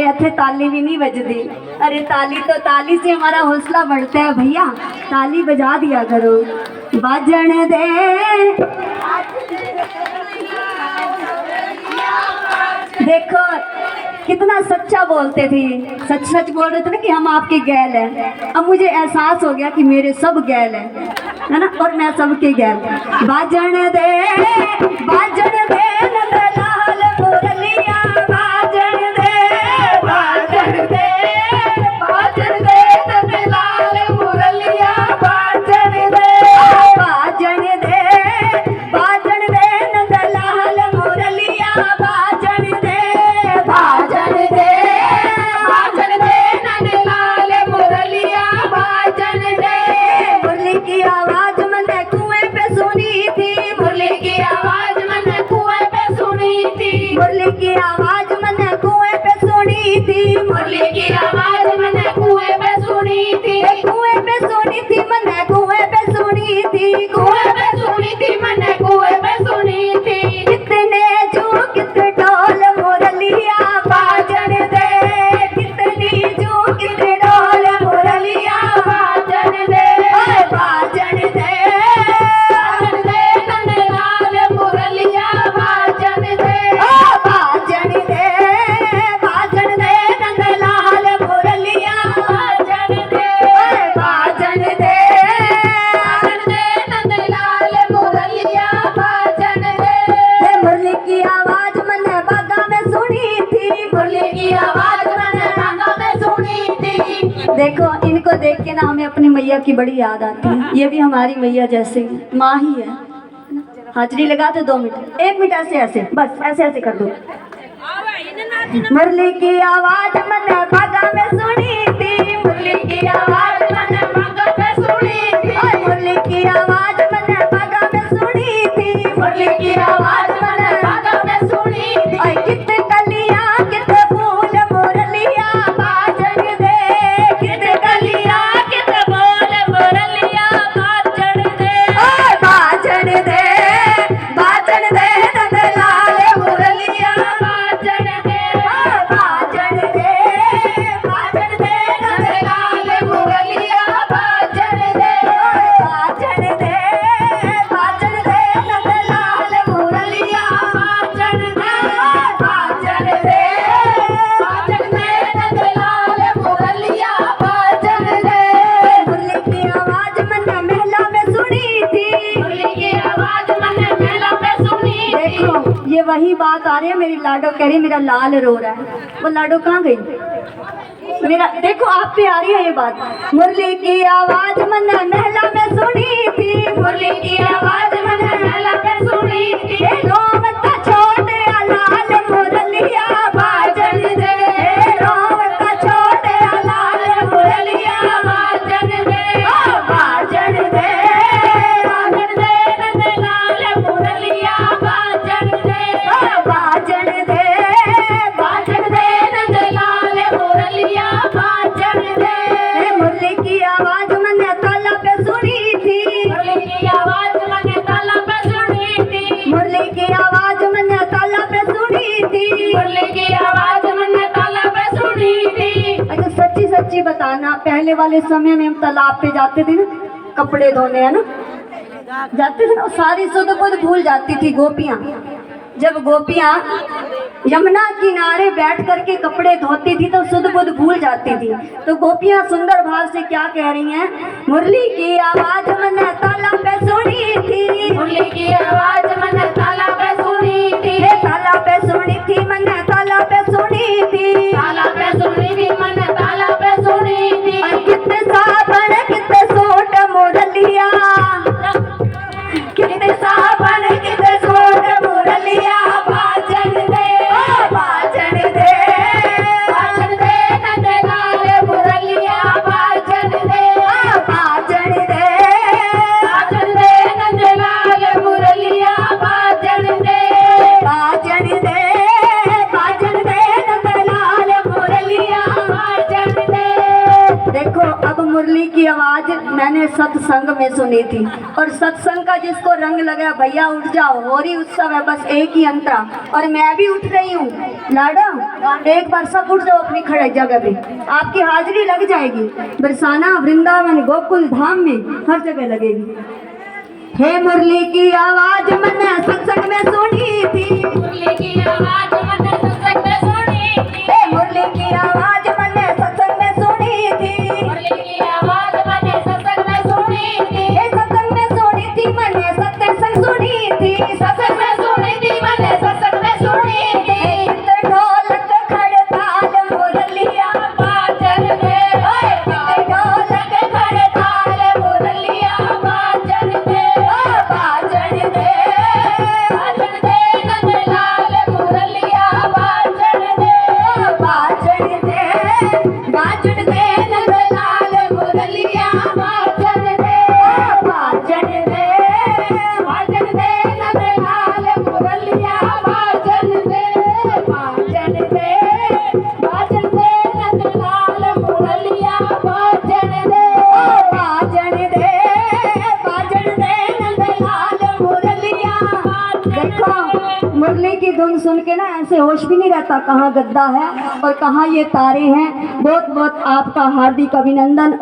इतने ताली भी नहीं बजती। अरे ताली तो ताली से हमारा हौसला बढ़ता है भैया, ताली बजा दिया करो। बाजन दे देखो कितना सच्चा बोलते थे, सच सच बोल रहे थे ना कि हम आपके गैल हैं। अब मुझे एहसास हो गया कि मेरे सब गैल हैं, है ना, और मैं सबके गैल। बाजन दे नंदलाल मुरलिया, बाजन दे नंदलाल मुरलिया, बाजन दे नंदलाल मुरलिया, बाजन दे नंदलाल मुरलिया, बाजन दे। मुरली की आवाज मैंने कुएं पे सुनी थी, मुरली की आवाज मैंने कुएं पे सुनी थी, मुरली की आवाज मैंने कुएं पे सुनी थी, मुरली की आवाज मैंने कुएं पे सुनी थी, कुएं पे सुनी थी मैंने कुएं पे सुनी थी, कुएं पे सुनी थी मैंने कुएं पे सुनी थी। कितने जू कितने ढोल मुरलिया, बाजन दे, कितनी जू कितने ढोल मुरलिया, बाजन दे, बाजन दे नंदलाल मुरलिया, बाजन दे, बाजन दे नंदलाल मुरलिया, बाजन दे, बाजन दे नंदलाल मुरलिया, बाजन दे। मुरली की आवाज मैंने बागा में सुनी थी, मुरली की आवाज मैंने बागा में सुनी थी। देखो इनको देख के ना हमें अपनी मैया की बड़ी याद आती है। ये भी हमारी मैया जैसे ही माँ ही है। हाजरी लगा दो 2 मिनट, 1 मिनट ऐसे ऐसे, बस ऐसे ऐसे कर दो। मुरली की आवाज मैंने बागा में सुनी थी, मुरली की आवाज मैंने बागा में सुनी थी, मुरली की आवाज मैंने बागा में सुनी थी, मुरली की आवाज मैंने बागा में सुनी थी। कितने कलियां कितने फूल मुरलिया, बाजन दे, कितने कलियां कितने फूल मुरलिया, बाजन दे, बाजन दे नंदलाल मुरलिया, बाजन दे, बाजन दे नंदलाल मुरलिया, बाजन दे, बाजन दे नंदलाल मुरलिया, बाजन दे, बाजन दे नंदलाल मुरलिया, बाजन दे। मुरली की आवाज मैंने महला में सुनी थी, मुरली की आवाज मैंने महला में सुनी थी। देखो ये वही बात आ रही है, मेरी लाडो कह रही है मेरा लाल रो रहा है। वो लाडो कहाँ गई मेरा? देखो आप पे आ रही है ये बात। मुरली की आवाज मैंने महला में सुनी थी, मुरली की आवाज मैंने महला में सुनी थी। रोवता छोटे लाल मुरलिया, बाजन दे, रोवता छोटे लाल मुरलिया, बाजन दे, बाजन दे नंदलाल मुरलिया, बाजन दे, बाजन दे नंदलाल मुरलिया, बाजन दे। मुरली की आवाज मैंने ताला पे सुनी थी, मुरली की आवाज मैंने ताला पे सुनी थी, मुरली की आवाज मैंने ताला पे सुनी थी, मुरली की आवाज मैंने ताला पे सुनी थी। अच्छा सच्ची सच्ची बताना, पहले वाले समय में हम तालाब पे जाते थे ना कपड़े धोने, है ना, जाते थे ना, सारी सुध बुध भूल जाती थी गोपियाँ। जब गोपियाँ यमुना किनारे बैठ करके कपड़े धोती थी तो सुध बुध भूल जाती थी। तो गोपियाँ सुंदर भाव से क्या कह रही हैं? मुरली की आवाज मैंने ताला पे सुनी थी, मुरली की आवाज मैंने ताला पे सुनी थी, ताला पे सुनी थी मैंने ताला पे सुनी थी, ताला पे सुनी थी मैंने ताला पे सुनी थी। कितने साबन कितने सोट मुरलिया, कितने साबन कितने सोट मुरलिया, बाजन दे, बाजन दे नंदलाल मुरलिया, बाजन दे, बाजन दे नंदलाल मुरलिया, बाजन दे, बाजन दे नंदलाल मुरलिया, बाजन दे। देखो अब मुरली की आवाज मैंने सत्संग में सुनी थी, और सत्संग का जिसको रंग लगा भैया उठ जाओ, होरी उत्सव है, बस एक ही अंतरा, और मैं भी उठ रही हूँ लाडो। एक बार सब उठ जाओ अपनी खड़ी जगह पे, आपकी हाजिरी लग जाएगी। बरसाना, वृंदावन, गोकुल धाम में हर जगह लगेगी। हे मुरली की आवाज मैंने सत्संग में सुनी थी, मुरली की आवाज मैंने सत्संग में सुनी थी, हे मुरली की आवाज मैंने सत्संग में सुनी थी, मुरली की आवाज मैंने सत्संग में सुनी थी, हे सत्संग में सुनी थी मैंने सत्संग सुनी थी, सत्संग में सुनी थी मैंने सत्संग में सुनी थी। ढोलक खड़ताल मुरलिया बाजन दे, ओए ढोलक खड़ताल मुरलिया बाजन दे, बाजन दे, बाजन दे नंदलाल मुरलिया बाजन दे, बाजन दे, बाजन दे नंदलाल मुरलिया बाजन दे, बाजन दे, बाजन दे नंदलाल मुरलिया बाजन दे, बाजन दे, बाजन दे नंदलाल मुरलिया बाजन दे, बाजन दे, बाजन दे नंदलाल मुरलिया। देखो मुरली की धुन सुन के ना ऐसे होश भी नहीं रहता कहाँ गद्दा है और कहाँ ये तारे हैं। बहुत बहुत आपका हार्दिक अभिनंदन।